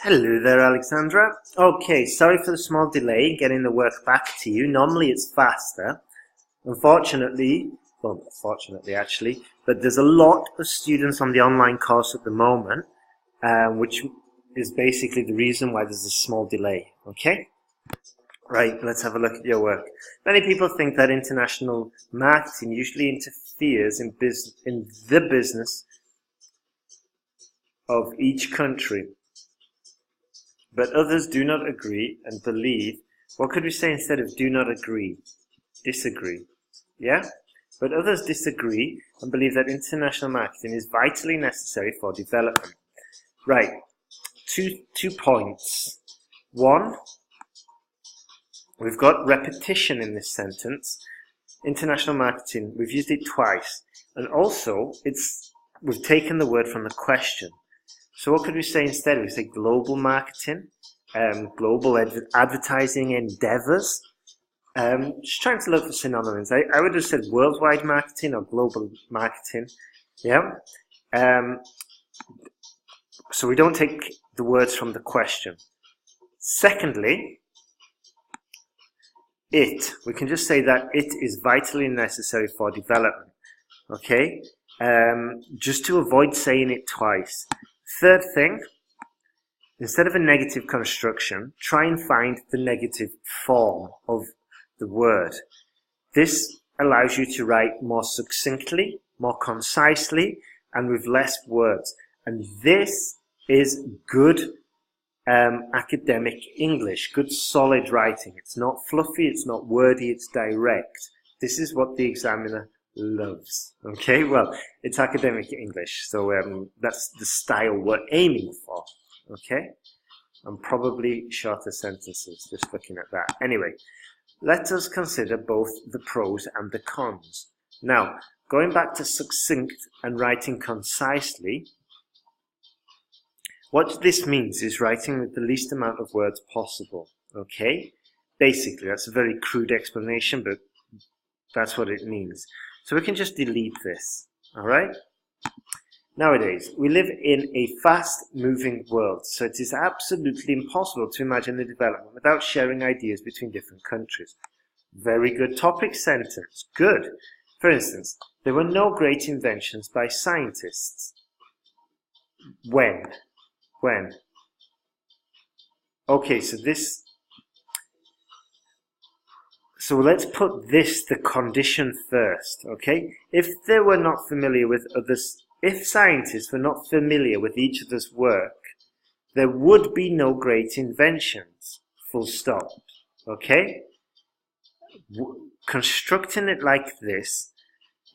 Hello there, Alexandra. Okay, sorry for the small delay in getting the work back to you. Normally it's faster. Unfortunately, well, not fortunately actually, but there's a lot of students on the online course at the moment, which is basically the reason why there's a small delay. Okay? Right, let's have a look at your work. Many people think that international marketing usually interferes in the business of each country. But others do not agree and believe, what could we say instead of do not agree? Disagree. Yeah? But others disagree and believe that international marketing is vitally necessary for development. Right. Two points. One, we've got repetition in this sentence. International marketing, we've used it twice. And also, we've taken the word from the question. So what could we say instead? We say global marketing, global advertising endeavors. Just trying to look for synonyms. I would have said worldwide marketing or global marketing. Yeah. So we don't take the words from the question. Secondly, we can just say that it is vitally necessary for development. Okay. Just to avoid saying it twice. Third thing, instead of a negative construction, try and find the negative form of the word. This allows you to write more succinctly, more concisely, and with less words. And this is good academic English, good solid writing. It's not fluffy, it's not wordy, it's direct. This is what the examiner loves. Okay, well, it's academic English, so that's the style we're aiming for. Okay, and probably shorter sentences, just looking at that. Anyway, let us consider both the pros and the cons. Now, going back to succinct and writing concisely, what this means is writing with the least amount of words possible. Okay, basically, that's a very crude explanation, but that's what it means. So we can just delete this, all right? Nowadays, we live in a fast-moving world, so it is absolutely impossible to imagine the development without sharing ideas between different countries. Very good topic sentence. Good. For instance, there were no great inventions by scientists. When? When? Okay, so let's put the condition first, okay? If scientists were not familiar with each other's work, there would be no great inventions, full stop, okay? Constructing it like this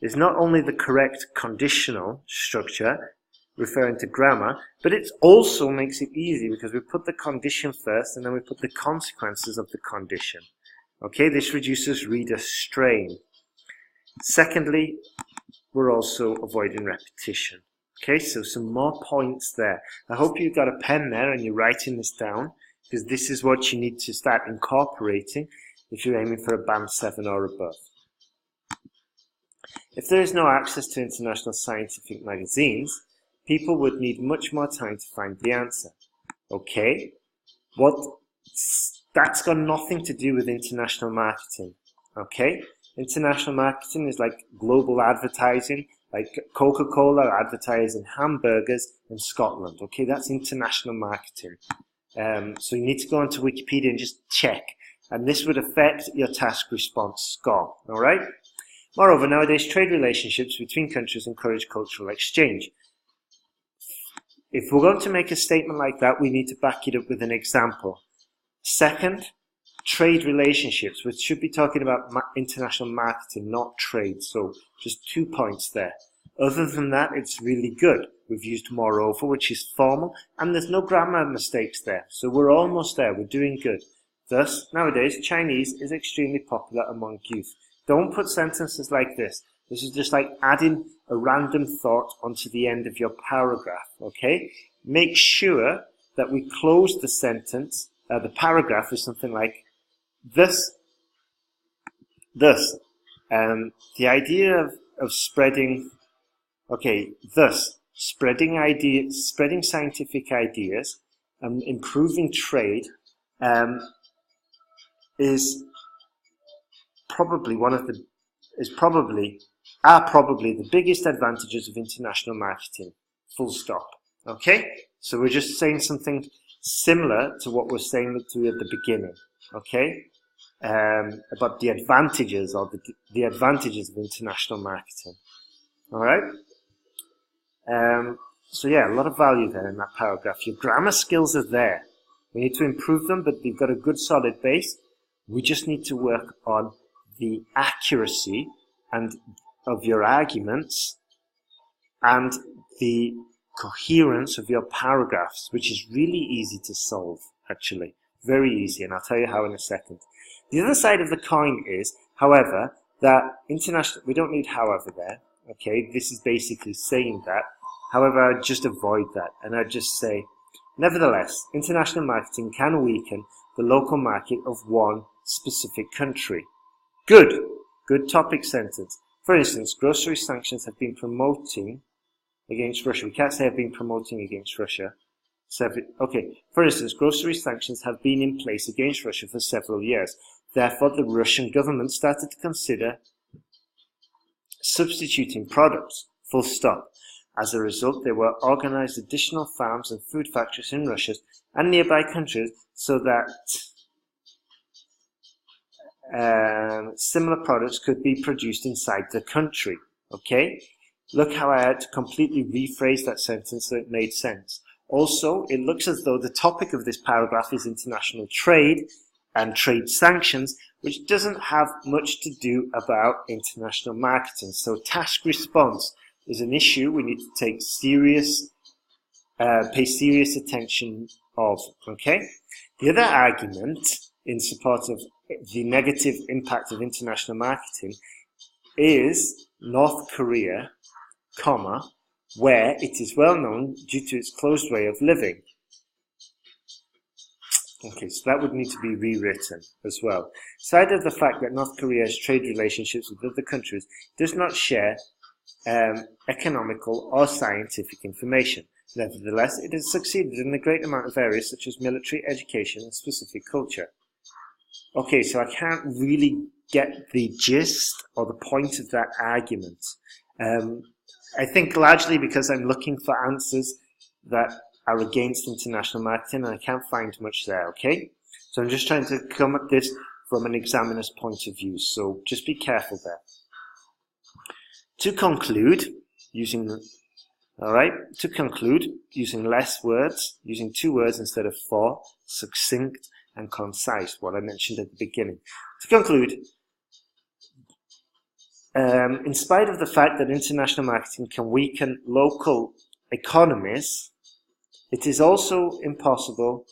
is not only the correct conditional structure, referring to grammar, but it also makes it easy because we put the condition first and then we put the consequences of the condition. Okay, this reduces reader strain. Secondly, we're also avoiding repetition. Okay, so some more points there. I hope you've got a pen there and you're writing this down, because this is what you need to start incorporating if you're aiming for a Band 7 or above. If there is no access to international scientific magazines, people would need much more time to find the answer. Okay, that's got nothing to do with international marketing, okay? International marketing is like global advertising, like Coca-Cola advertising hamburgers in Scotland, okay? That's international marketing. So you need to go onto Wikipedia and just check, and this would affect your task response score, all right? Moreover, nowadays, trade relationships between countries encourage cultural exchange. If we're going to make a statement like that, we need to back it up with an example. Second, trade relationships, which should be talking about international marketing, not trade. So just 2 points there. Other than that, it's really good. We've used moreover, which is formal, and there's no grammar mistakes there. So we're almost there. We're doing good. Thus, nowadays, Chinese is extremely popular among youth. Don't put sentences like this. This is just like adding a random thought onto the end of your paragraph, okay? Make sure that we close the sentence, the paragraph with something like this. The idea of spreading, okay, thus, spreading scientific ideas and improving trade is probably the biggest advantages of international marketing. Full stop. Okay? So we're just saying something similar to what we're saying to you at the beginning. Okay? About the advantages or the advantages of international marketing. All right? So yeah, a lot of value there in that paragraph. Your grammar skills are there. We need to improve them, but you've got a good solid base. We just need to work on the accuracy of your arguments and the coherence of your paragraphs, which is really easy to solve, actually. Very easy, and I'll tell you how in a second. The other side of the coin is, however, that we don't need however there, okay? This is basically saying that. However, I'd just avoid that, and I'd just say, nevertheless, international marketing can weaken the local market of one specific country. Good topic sentence. For instance, grocery sanctions have been promoting against Russia. We can't say have been promoting against Russia. Okay, for instance, grocery sanctions have been in place against Russia for several years. Therefore, the Russian government started to consider substituting products. Full stop. As a result, there were organized additional farms and food factories in Russia and nearby countries so that similar products could be produced inside the country. Okay? Look how I had to completely rephrase that sentence so it made sense. Also, it looks as though the topic of this paragraph is international trade and trade sanctions, which doesn't have much to do about international marketing. So task response is an issue we need to take pay serious attention of. Okay? The other argument in support of the negative impact of international marketing is North Korea, where it is well known due to its closed way of living. Okay, so that would need to be rewritten as well. Aside of the fact that North Korea's trade relationships with other countries does not share economical or scientific information. Nevertheless, it has succeeded in a great amount of areas such as military, education, and specific culture. Okay, so I can't really get the gist or the point of that argument. I think largely because I'm looking for answers that are against international marketing and I can't find much there, okay? So I'm just trying to come at this from an examiner's point of view, so just be careful there. To conclude, using less words, using 2 words instead of 4, succinct and concise, what I mentioned at the beginning. To conclude, in spite of the fact that international marketing can weaken local economies, it is also impossible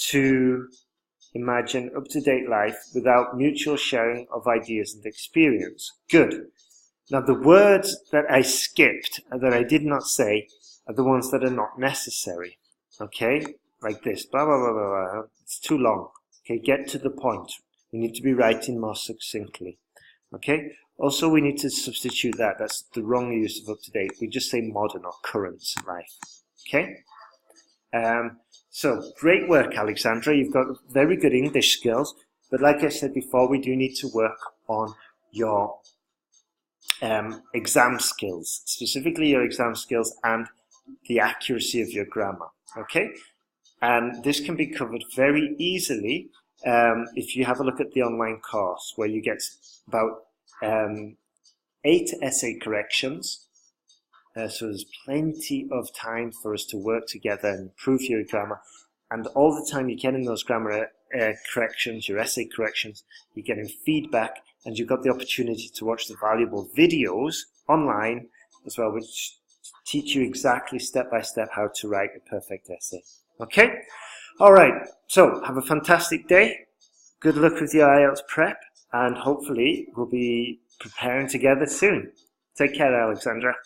to imagine up-to-date life without mutual sharing of ideas and experience. Good. Now, the words that I skipped, that I did not say, are the ones that are not necessary. Okay? Like this. Blah, blah, blah, blah, blah. It's too long. Okay? Get to the point. We need to be writing more succinctly. Okay? Also, we need to substitute that. That's the wrong use of up-to-date. We just say modern or current life. Okay? So, great work, Alexandra. You've got very good English skills. But like I said before, we do need to work on your exam skills. Specifically your exam skills and the accuracy of your grammar. Okay? And this can be covered very easily if you have a look at the online course where you get about 8 essay corrections. So there's plenty of time for us to work together and improve your grammar. And all the time you're getting those grammar corrections, your essay corrections, you're getting feedback, and you've got the opportunity to watch the valuable videos online as well, which teach you exactly step by step how to write a perfect essay. Okay? Alright, so have a fantastic day. Good luck with your IELTS prep, and hopefully we'll be preparing together soon. Take care, Alexandra.